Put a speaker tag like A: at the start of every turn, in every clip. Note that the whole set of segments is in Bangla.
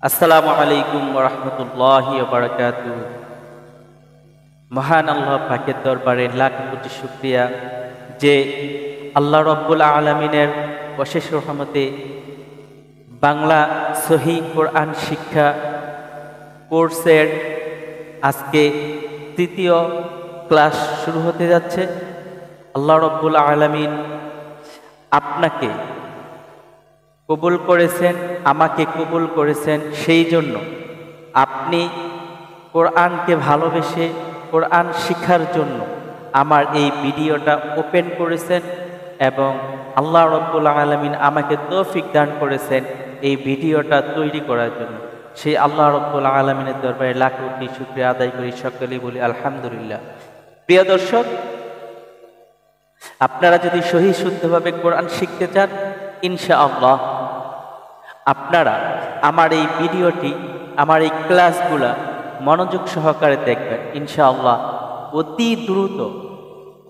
A: আসসালামু আলাইকুম ওয়া রাহমাতুল্লাহি ওয়া বারাকাতুহু। মহান আল্লাহ পাকের দরবারে লাখ কোটি শুকরিয়া যে আল্লাহ রাব্বুল আলামিনের অশেষ রহমতে বাংলা সহিহ কোরআন শিক্ষা কোর্সের আজকে তৃতীয় ক্লাস শুরু হতে যাচ্ছে। আল্লাহ রাব্বুল আলামিন আপনাকে কবুল করেছেন, আমাকে কবুল করেছেন, সেই জন্য আপনি কোরআনকে ভালোবেসে কোরআন শিক্ষার জন্য আমার এই ভিডিওটা ওপেন করেছেন এবং আল্লাহ রাব্বুল আলামিন আমাকে তৌফিক দান করেছেন এই ভিডিওটা তৈরি করার জন্য। সেই আল্লাহ রাব্বুল আলামিনের দরবারে লাখ কোটি শুকরিয়া আদায় করি, সকলেই বলি আলহামদুলিল্লাহ। প্রিয় দর্শক, আপনারা যদি সহি শুদ্ধভাবে কোরআন শিখতে চান, ইনশাআল্লাহ আপনারা আমার এই ভিডিওটি, আমার এই ক্লাসগুলা মনোযোগ সহকারে দেখবেন। ইনশাআল্লাহ অতি দ্রুত,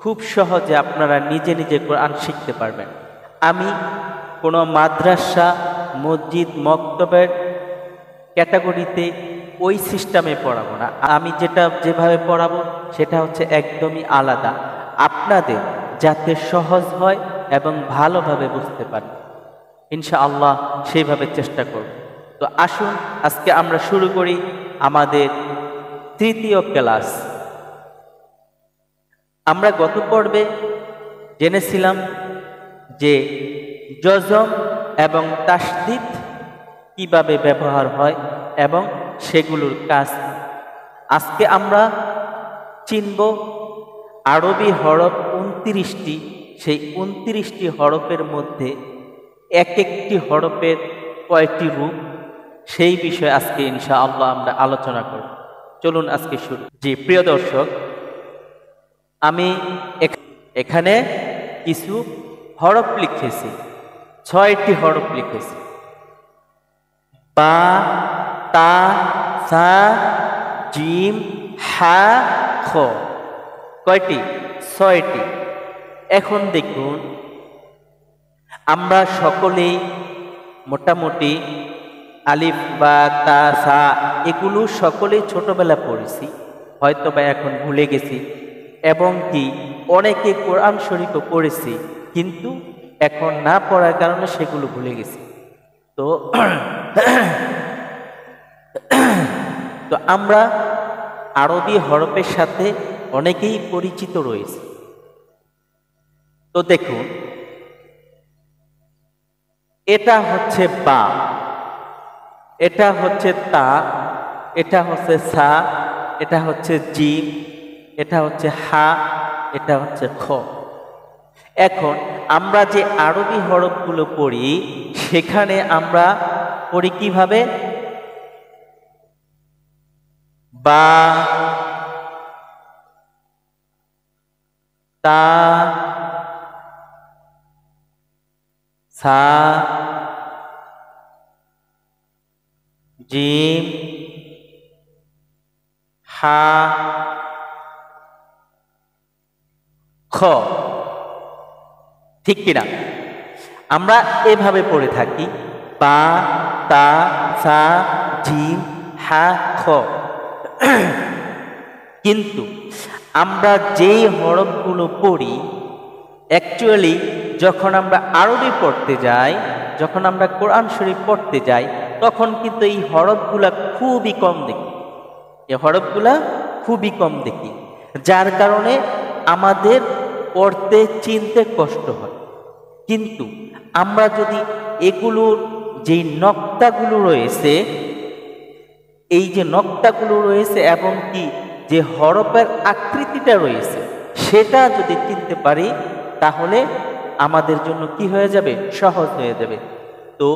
A: খুব সহজে আপনারা নিজে নিজে কোরআন শিখতে পারবেন। আমি কোনো মাদ্রাসা, মসজিদ, মক্তবের ক্যাটাগরিতে ওই সিস্টেমে পড়াবো না। আমি যেভাবে পড়াবো সেটা হচ্ছে একদমই আলাদা, আপনাদের যাতে সহজ হয় এবং ভালোভাবে বুঝতে পারেন। ইনশাআল্লাহ সেইভাবে চেষ্টা করব। তো আসুন আজকে আমরা শুরু করি আমাদের তৃতীয় ক্লাস। আমরা গত পর্বে জেনেছিলাম যে জজম এবং তাসদীদ কিভাবে ব্যবহার হয় এবং সেগুলোর কাজ। আজকে আমরা চিনব আরবি হরফ 29টি, সেই 29টি হরফের মধ্যে এক একটি হরফের কয়টি রূপ, সেই বিষয়ে আজকে ইনশাআল্লাহ আমরা আলোচনা করব। চলুন আজকে শুরু। জি প্রিয় দর্শক, আমি এখানে কিছু হরফ লিখেছি, 6টি হরফ লিখেছি। বা, তা, সা, জিম, হা, খ। কয়টি? 6টি। এখন দেখুন, আমরা সকলেই মোটামুটি আলিফ, বা, তা, সা এগুলো সকলেই ছোটবেলা পড়েছি, হয়তো বা এখন ভুলে গেছি, এবং কি অনেকে কোরআন শরীফও পড়েছি, কিন্তু এখন না পড়ার কারণে সেগুলো ভুলে গেছি। তো তো আমরা আরবি হরফের সাথে অনেকেই পরিচিত রয়েছে। তো দেখুন, এটা হচ্ছে বা, এটা হচ্ছে তা, এটা হচ্ছে সা, এটা হচ্ছে জিম, এটা হচ্ছে হা, এটা হচ্ছে খ। এখন আমরা যে আরবি হরফগুলো পড়ি সেখানে আমরা পড়ি কিভাবে? বা, তা, সা, জিম, হা, খ। ঠিক কিনা? আমরা এভাবে পড়ে থাকি, বা, তা, সা, জিম, হা, খ। কিন্তু আমরা যেই হরফগুলো পড়ি, অ্যাকচুয়ালি যখন আমরা আরবি পড়তে যাই, যখন আমরা কোরআন শরীফ পড়তে যাই, তখন কিন্তু এই হরফগুলা খুবই কম দেখি, এই হরফগুলা খুবই কম দেখি, যার কারণে আমাদের পড়তে চিনতে কষ্ট হয়। কিন্তু আমরা যদি এগুলোর যেই নক্তাগুলো রয়েছে, এই যে নক্তাগুলো রয়েছে এবং কি যে হরফের আকৃতিটা রয়েছে, সেটা যদি চিনতে পারি, তাহলে আমাদের জন্য কি হয়ে যাবে? সহজ হয়ে যাবে। তো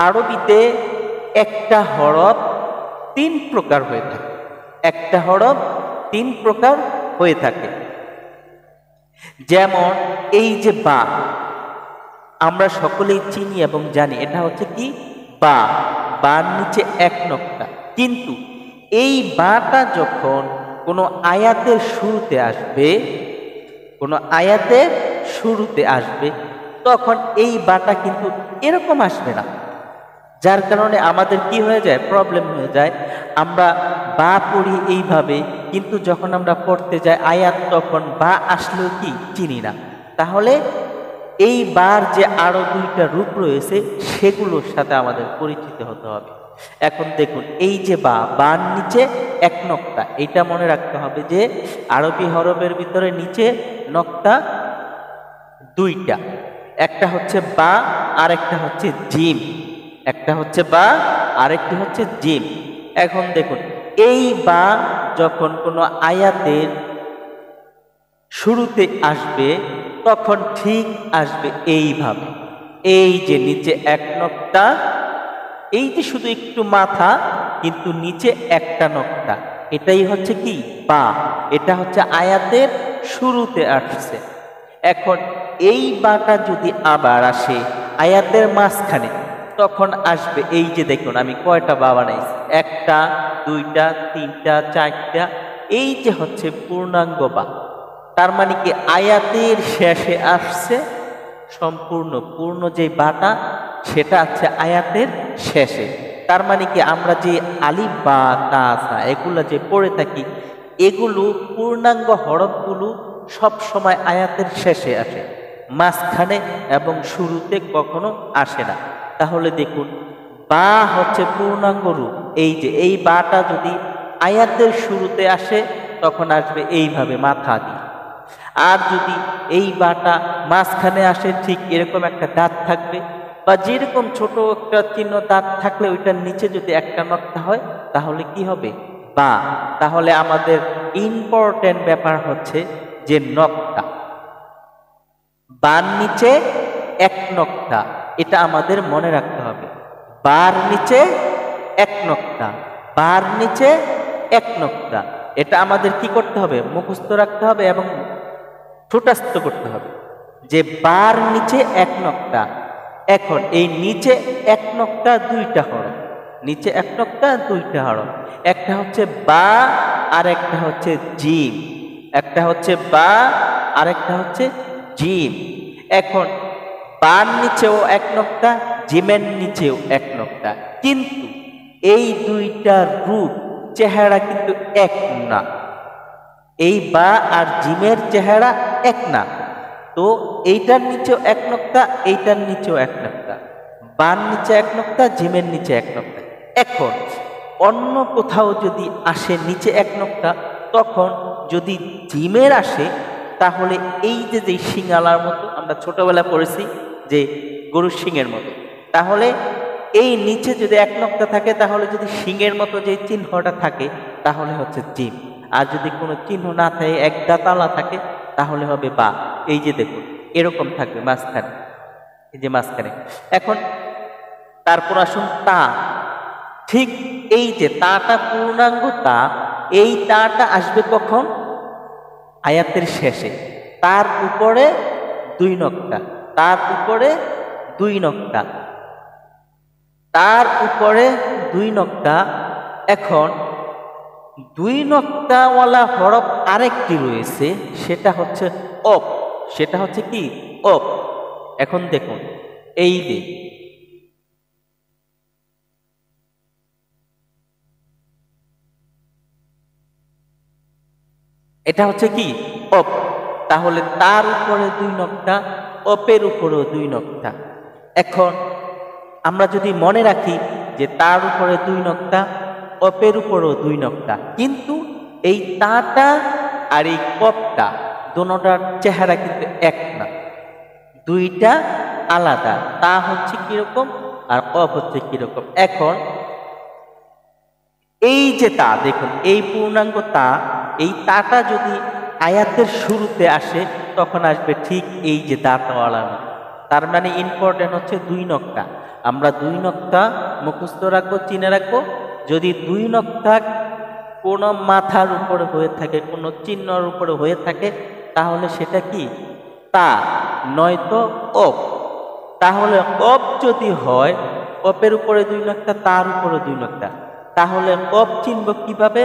A: আরবিতে একটা হরফ 3 প্রকার হয়ে থাকে, একটা হরফ 3 প্রকার হয়ে থাকে। যেমন এই যে বা, আমরা সকলেই চিনি এবং জানি এটা হচ্ছে কি? বা। বার নিচে এক নক্তা। কিন্তু এই বাটা যখন কোনো আয়াতের শুরুতে আসবে, কোনো আয়াতের শুরুতে আসবে, তখন এই বাটা কিন্তু এরকম আসবে না, যার কারণে আমাদের কি হয়ে যায়, প্রবলেম হয়ে যায়। আমরা বা পড়ি এইভাবে, কিন্তু যখন আমরা পড়তে যাই আয়াত তখন বা আসলেও কি চিনি না। তাহলে এই বার যে আরো দুইটা রূপ রয়েছে সেগুলোর সাথে আমাদের পরিচিত হতে হবে। এখন দেখুন, এই যে বা, বার নিচে এক নক্তা, এটা মনে রাখতে হবে যে আরবি হরফের ভিতরে নিচে নক্তা দুইটা, একটা হচ্ছে বা আর একটা হচ্ছে জিম। একটা হচ্ছে বা আরেকটি হচ্ছে জিম। এখন দেখুন, এই বা যখন কোনো আয়াতের শুরুতে আসবে তখন ঠিক আসবে এইভাবে, এই যে নিচে এক নক্তা, এই যে শুধু একটু মাথা কিন্তু নিচে একটা নক্তা, এটাই হচ্ছে কি বা। এটা হচ্ছে আয়াতের শুরুতে আসছে। এখন এই বাটা যদি আবার আসে আয়াতের মাঝখানে, তখন আসবে এই যে দেখুন আমি কয়টা বা বানাইছি, একটা, দুইটা, তিনটা, চারটা, এই যে হচ্ছে পূর্ণাঙ্গ বা। তার মানে কি আয়াতের শেষে আসছে সম্পূর্ণ, পূর্ণ যে বাটা সেটা আছে আয়াতের শেষে। তার মানে কি আমরা যে আলিফ বা তা সা এগুলো যে পড়ে থাকি, এগুলো পূর্ণাঙ্গ হরফগুলো সব সময় আয়াতের শেষে আসে, মাঝখানে এবং শুরুতে কখনো আসে না। তাহলে দেখুন, বা হচ্ছে পূর্ণাঙ্গ রূপ। এই যে এই বাটা যদি আয়াতের শুরুতে আসে তখন আসবে এইভাবে মাথা দিয়ে। আর যদি এই বাটা মাঝখানে আসে ঠিক এরকম একটা দাঁত থাকবে, বা যেরকম ছোট একটা চিহ্ন দাঁত থাকলে ওইটার নিচে যদি একটা নক্তা হয় তাহলে কি হবে, বা। তাহলে আমাদের ইম্পর্টেন্ট ব্যাপার হচ্ছে যে নক্তা, বার নিচে এক নক্তা, এটা আমাদের মনে রাখতে হবে। বার নিচে এক নক্তা, বার নিচে এক নক্তা, এটা আমাদের কি করতে হবে, মুখস্থ রাখতে হবে এবং ঠোঁটাস্থ করতে হবে যে বার নিচে এক নক্তা। এখন এই নিচে এক নক্তা দুইটা হরফ, নিচে এক নক্তা দুইটা হরফ, একটা হচ্ছে বা আর একটা হচ্ছে জিম, একটা হচ্ছে বা আর একটা হচ্ছে জিম। এখন বার নিচেও এক নক্তা, জিমের নিচেও এক নক্তা, কিন্তু এই দুইটার রূপ চেহারা কিন্তু এক না। এই বা আর জিমের চেহারা এক না, তো এইটার নিচেও এক নক্তা, এইটার নিচেও এক নক্তা, বার নিচে এক নক্তা, জিমের নিচে এক নক্তা। এখন অন্য কোথাও যদি আসে নিচে এক নক্তা, তখন যদি জিমের আসে তাহলে এই যে যে শিঙালার মতো আমরা ছোটবেলায় পড়েছি যে গরুর শিঙের মতো, তাহলে এই নিচে যদি এক নক্তা থাকে তাহলে যদি শিঙের মতো যে চিহ্নটা থাকে তাহলে হচ্ছে জিম। আর যদি কোনো চিহ্ন না থাকে, এক দাঁতালা থাকে, তাহলে হবে বা। এই যে দেখুন এরকম থাকবে মাঝখানে, এই যে মাঝখানে। এখন তারপর আসুন তা, ঠিক এই যে তাটা পূর্ণাঙ্গ তা, এই তাটা আসবে কখন, আয়াতের শেষে, তার উপরে দুই নক্তা, তার উপরে দুই নক্তা, তার উপরে দুই নক্তা। এখন দুই নক্তাওয়ালা হরফ আরেকটি রয়েছে, সেটা হচ্ছে অপ, সেটা হচ্ছে কি অপ। এখন দেখুন এই যে এটা হচ্ছে কি অপ, তাহলে তার উপরে দুই নক্তা, অপের উপরেও দুই নক্তা। এখন আমরা যদি মনে রাখি যে তার উপরে দুই নক্তা, অপের উপরেও দুই নক্তা, কিন্তু এই তাটা আর এই কপটা দোনোটার চেহারা কিন্তু এক না, দুইটা আলাদা। তা হচ্ছে কিরকম আর কপ হচ্ছে কিরকম। এখন এই যে তা দেখুন, এই পূর্ণাঙ্গ তা, এই তাটা যদি আয়াতের শুরুতে আসে তখন আসবে ঠিক এই যে দাঁতওয়ালা মতো। তার মানে ইম্পর্টেন্ট হচ্ছে দুই নক্তা। আমরা দুই নক্তা মুখস্থ রাখবো, চিনে রাখবো। যদি দুই নক্তা কোনো মাথার উপরে হয়ে থাকে, কোনো চিহ্নর উপরে হয়ে থাকে, তাহলে সেটা কি তা, নয়তো অপ। তাহলে অপ যদি হয়, অপের উপরে দুই নক্তা, তার উপরে দুই নক্তা, তাহলে অপ চিনব কিভাবে,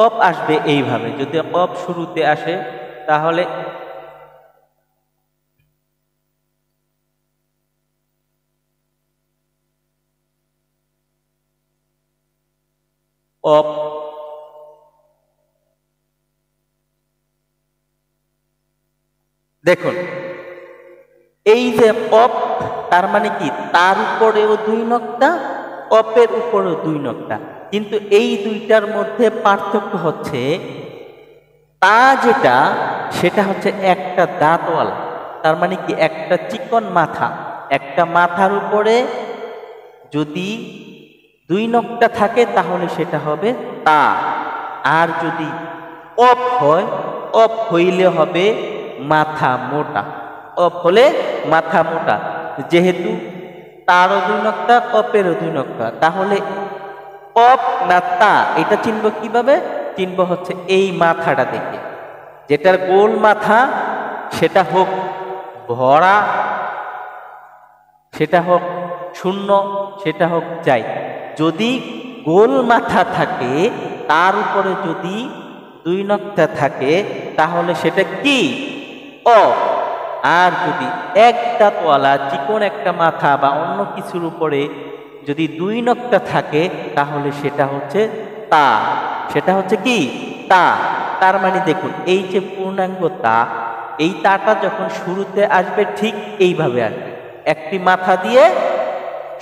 A: অপ আসবে এইভাবে। যদি অপ শুরুতে আসে তাহলে অপ। দেখুন এই যে অপ, তার মানে কি তার উপরেও 2 নক্তা, অপের উপরেও 2 নক্তা, কিন্তু এই দুইটার মধ্যে পার্থক্য হচ্ছে তা যেটা সেটা হচ্ছে একটা দাঁতওয়ালা, তার মানে কি একটা চিকন মাথা, একটা মাথার উপরে যদি 2 নক্তা থাকে তাহলে সেটা হবে তা। আর যদি অপ হয়, অপ হইলে হবে মাথা মোটা, অপ হলে মাথা মোটা। যেহেতু তারও 2 নক্তা, অপেরও 2 নক্তা, তাহলে অপ না তা এটা চিনব কিভাবে? চিনব হচ্ছে এই মাথাটা দেখে, যেটার গোল মাথা সেটা হোক ভরা, সেটা হোক শূন্য, সেটা হোক যাই, যদি গোল মাথা থাকে তার উপরে যদি 2 নক্তা থাকে তাহলে সেটা কি? অ। আর যদি এক দাঁতওয়ালা চিকন একটা মাথা বা অন্য কিছুর উপরে যদি 2 নক্তা থাকে তাহলে সেটা হচ্ছে তা। সেটা হচ্ছে কি? তা। তার মানে দেখুন এই যে পূর্ণাঙ্গ তা, এই তাটা যখন শুরুতে আসবে ঠিক এইভাবে আসবে, একটি মাথা দিয়ে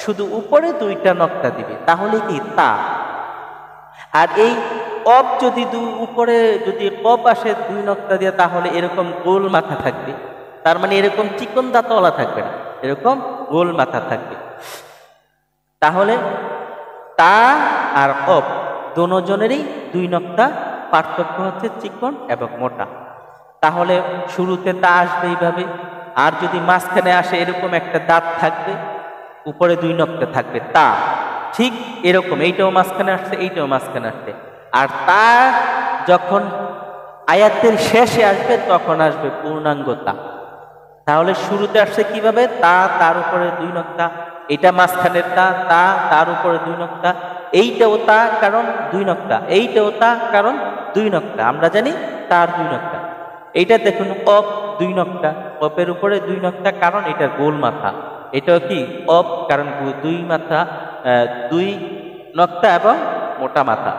A: শুধু উপরে 2টা নক্তা দিবে, তাহলে কি তা। আর এই অপ যদি উপরে যদি অপ আসে 2 নক্তা দিয়ে তাহলে এরকম গোল মাথা থাকবে, তার মানে এরকম চিকন দাঁতওয়ালা থাকবে না, এরকম গোল মাথা থাকবে। তাহলে তা আর অপ দোনোজনেরই 2 নক্তা, পার্থক্য হচ্ছে চিকন এবং মোটা। তাহলে শুরুতে তা আসবে এইভাবে, আর যদি মাঝখানে আসে এরকম একটা দাঁত থাকবে, উপরে 2 নক্তা থাকবে তা, ঠিক এরকম এইটাও মাঝখানে আসছে, এইটাও মাঝখানে আসছে। আর তা যখন আয়াতের শেষে আসবে তখন আসবে পূর্ণাঙ্গ তা। তাহলে শুরুতে আসছে কিভাবে? তা, তার উপরে 2 নক্তা, এটা মাঝখানের তা, তা তার উপরে 2 নক্তা, এইটাও তা কারণ 2 নক্তা, এইটাও তা কারণ 2 নক্তা, আমরা জানি তার 2 নক্তা। এইটা দেখুন অপ 2 নক্তা, অপের উপরে 2 নক্তা কারণ এটা গোল মাথা, এটাও কি অপ কারণ 2 মাথা, 2 নক্তা এবং মোটা মাথা।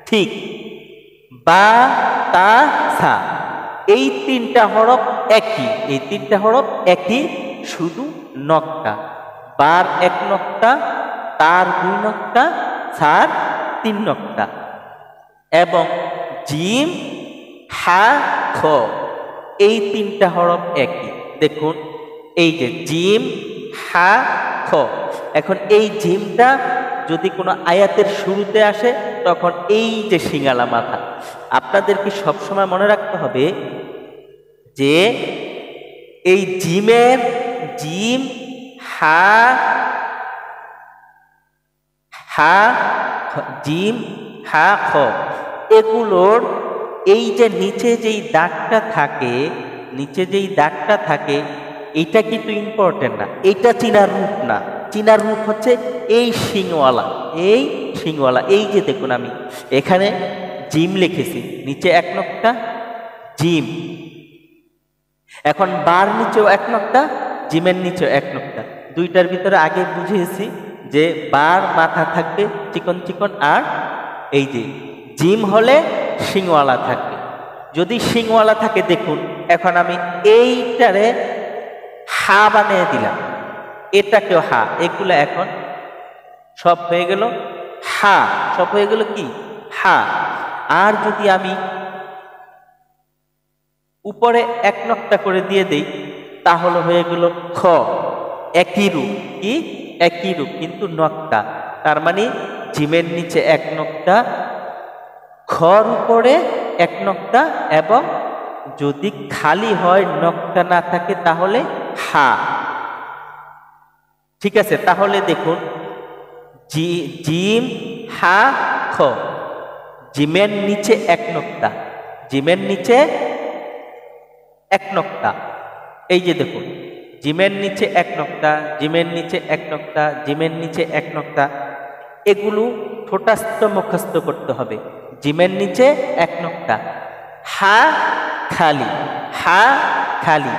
A: ঠিক বা তা সা এই 3টা হরফ একই, এই 3টা হরফ একই, শুধু নক্তা। বার 1 নক্তা, তার 2 নক্তা, সার 3 নক্তা। এবং জিম হা খ এই 3টা হরফ একই। দেখুন এই যে জিম হা খ, এখন এই জিমটা যদি কোনো আয়াতের শুরুতে আসে তখন এই যে সিঙ্গালা মাথা, আপনাদেরকে সবসময় মনে রাখতে হবে যে এই জিমের জিম হা হা জিম হা খ এগুলোর এই যে নিচে যেই দাগটা থাকে, নিচে যেই দাগটা থাকে এটা কিন্তু ইম্পর্টেন্ট না, এটা চিনার রূপ না। চিনার রূপ হচ্ছে এই শিংওয়ালা, এই শিংওয়ালা। এই যে দেখুন আমি এখানে জিম লিখেছি, নিচে 1 নক্তা জিম, এখন বার নিচেও 1 নক্তা, জিমের নিচেও 1 নক্তা। দুইটার ভিতরে আগে বুঝিয়েছি যে বার মাথা থাকবে চিকন চিকন, আর এই যে জিম হলে শিংওয়ালা থাকবে। যদি শিংওয়ালা থাকে দেখুন এখন আমি এইটারে হা বানিয়ে দিলাম, এটাকেও হা, এগুলো এখন সব হয়ে গেল হা, সব হয়ে গেল কি হা। আর যদি আমি উপরে 1 নক্তা করে দিয়ে দেই তাহলে হয়ে গেল খ, একই রূপ, কি একই রূপ কিন্তু নক্তা। তার মানে জিমের নিচে 1 নক্তা, খর উপরে 1 নক্তা, এবং যদি খালি হয় নক্তা না থাকে তাহলে হা। ঠিক আছে, তাহলে দেখুন জিম হা খ, জিমের নিচে 1 নক্তা, জিমের নিচে 1 নক্তা। এই যে দেখুন জিমের নিচে 1 নক্তা, জিমের নিচে 1 নক্তা, জিমের নিচে 1 নক্তা, এগুলো ঠোঁটাস্থ মুখস্থ করতে হবে। জিমের নিচে 1 নক্তা, হা খালি, হা খালি।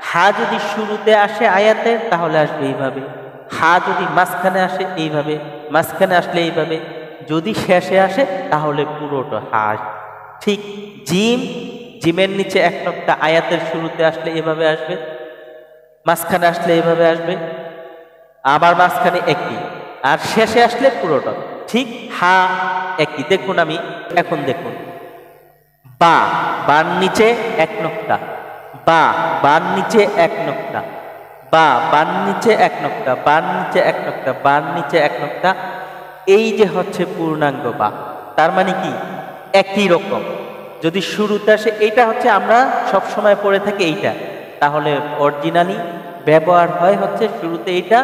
A: হা যদি শুরুতে আসে আয়াতের তাহলে আসবে এইভাবে, হা যদি মাঝখানে আসে এইভাবে, মাঝখানে আসলে এইভাবে, যদি শেষে আসে তাহলে পুরোটা হাস। ঠিক জিম, জিমের নিচে এক নক্তা আয়াতের শুরুতে আসলে এভাবে আসবে, মাঝখানে আসলে এভাবে আসবে, আবার মাঝখানে একই, আর শেষে আসলে পুরোটা ঠিক হা একই। দেখুন আমি এখন দেখুন, বা, বার নিচে এক নক্তা, বা, বার নিচে এক নক্তা, বা, বার নিচে এক নক্তা, বার নিচে এক নক্তা, বার নিচে এক নক্তা। এই যে হচ্ছে পূর্ণাঙ্গ বা, তার মানে কি একই রকম। যদি শুরুতে আসে, এইটা হচ্ছে আমরা সব সময় পড়ে থাকি এইটা, তাহলে অরিজিনালি ব্যবহার হয় হচ্ছে শুরুতে এইটা,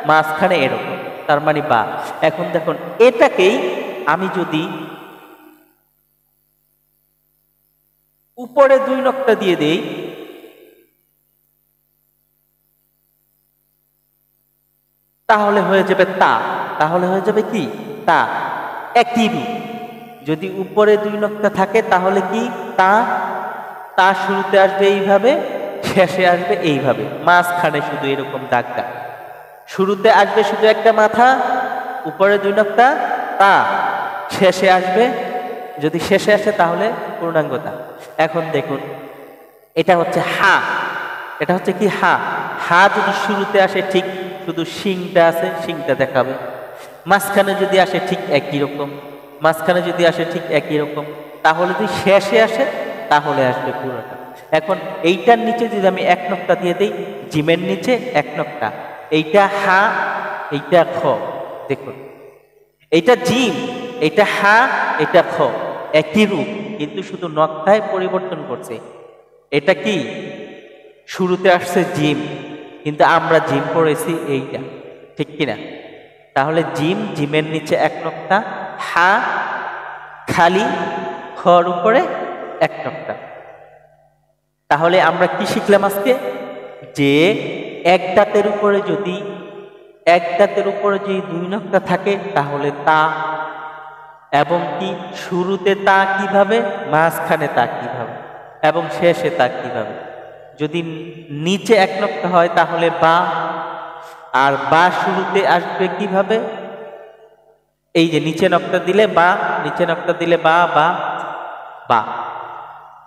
A: মাঝখানে এরকম, তার মানে বা। এখন দেখুন এটাকেই আমি যদি উপরে 2 নক্তা দিয়ে দেই, তাহলে হয়ে যাবে তা, তাহলে হয়ে যাবে কি তা, একই রূপ। যদি উপরে 2 নক্তা থাকে তাহলে কি তা, তা শুরুতে আসবে এইভাবে, শেষে আসবে এইভাবে, মাঝখানে শুধু এরকম দাগ দাগ। শুরুতে আসবে শুধু একটা মাথা, উপরে 2 নক্তা, তা, শেষে আসবে, যদি শেষে আসে তাহলে পূর্ণাঙ্গতা। এখন দেখুন এটা হচ্ছে হা, এটা হচ্ছে কি হা। হা যদি শুরুতে আসে ঠিক শুধু শিংটা আছে, শিংটা দেখাবে, মাঝখানে যদি আসে ঠিক একই রকম, মাঝখানে যদি আসে ঠিক একই রকম, তাহলে যদি শেষে আসে তাহলে আসবে পুরোটা। এখন এইটার নিচে যদি আমি এক নক্তা দিয়ে দিই, জিমের নিচে এক নক্তা, এইটা হা, এইটা খ, দেখুন এইটা জিম, এইটা হা, এটা খ, একই রূপ, কিন্তু শুধু নক্তায় পরিবর্তন করছে। এটা কি শুরুতে আসছে জিম, কিন্তু আমরা জিম পড়েছি এইটা, ঠিক কিনা? তাহলে জিম, জিমের নিচে এক নক্তা, হা খালি, খর উপরে এক নক্তা। তাহলে আমরা কি শিখলাম আজকে? যে এক দাঁতের উপরে যদি, এক দাঁতের উপরে যদি 2 নক্তা থাকে তাহলে তা, এবং কি শুরুতে তা কিভাবে, মাঝখানে তা কিভাবে, এবং শেষে তা কিভাবে। যদি নিচে এক নক্তা হয় তাহলে বা, আর বা শুরুতে আসবে কিভাবে, এই যে নিচে নক্তা দিলে বা, নিচে নক্তা দিলে বা, বা, বা।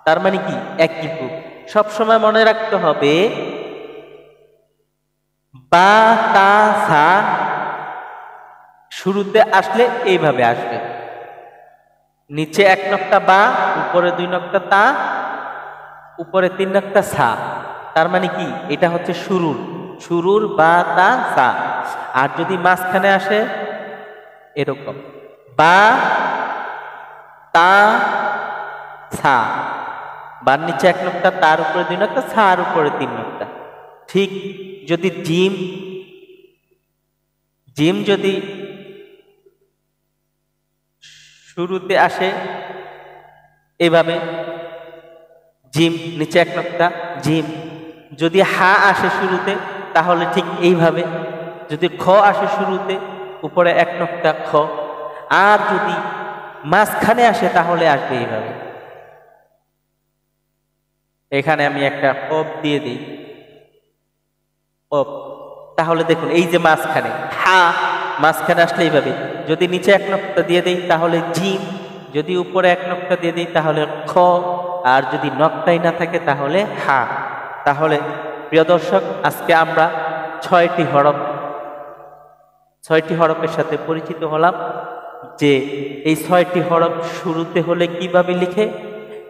A: তার মানে কি একই রূপ। সবসময় মনে রাখতে হবে বা, তা, সা শুরুতে আসলে এইভাবে আসবে, নিচে এক নক্তা বা, উপরে 2 নক্তা তা, উপরে 3 নক্তা সা। তার মানে কি এটা হচ্ছে শুরুর, শুরুর বা, তা, সা। আর যদি মাঝখানে আসে এরকম বা, তা, সা, বার নিচে এক নক্তা, তার উপরে 2 নক্তা, সার উপরে 3 নক্তা। ঠিক যদি জিম, জিম যদি শুরুতে আসে এভাবে, জিম নিচে এক নক্তা জিম, যদি হা আসে শুরুতে তাহলে ঠিক এইভাবে, যদি খ আসে শুরুতে উপরে এক নক্তা খ, আর যদি মাঝখানে আসে তাহলে আসবে এইভাবে। এখানে আমি একটা অপ দিয়ে দিই, অপ, তাহলে দেখুন এই যে মাঝখানে হা, মাঝখানে আসলে এইভাবে, যদি নিচে এক নক্তা দিয়ে দেই তাহলে জিম, যদি উপরে এক নক্তা দিয়ে দিই তাহলে খ, আর যদি নক্তাই না থাকে তাহলে হা। তাহলে প্রিয় দর্শক, আজকে আমরা 6টি হরফ, 6টি হরফের সাথে পরিচিত হলাম, যে এই 6টি হরফ শুরুতে হলে কিভাবে লিখে,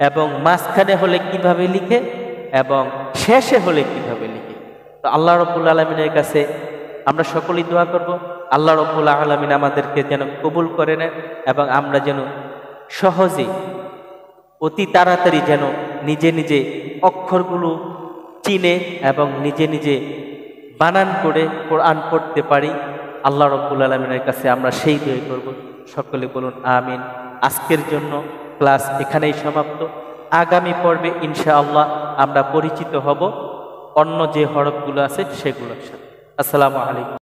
A: এবং মাঝখানে হলে কিভাবে লিখে, এবং শেষে হলে কিভাবে লিখে। তো আল্লাহ রাব্বুল আলামিনের কাছে আমরা সকলেই দোয়া করব, আল্লাহ রাব্বুল আলামিন আমাদেরকে যেন কবুল করে নেন, এবং আমরা যেন সহজে, অতি তাড়াতাড়ি যেন নিজে নিজে অক্ষরগুলো চিনে এবং নিজে নিজে বানান করে কোরআন পড়তে পারি। আল্লাহ রাব্বুল আলামিনের কাছে আমরা সেই দোয়া করব। সকলে বলুন আমিন। আজকের জন্য ক্লাস এখানেই সমাপ্ত। আগামী পর্বে ইনশাআল্লাহ আমরা পরিচিত হব অন্য যে হরফগুলো আছে সেগুলোর সাথে। আসসালামু আলাইকুম।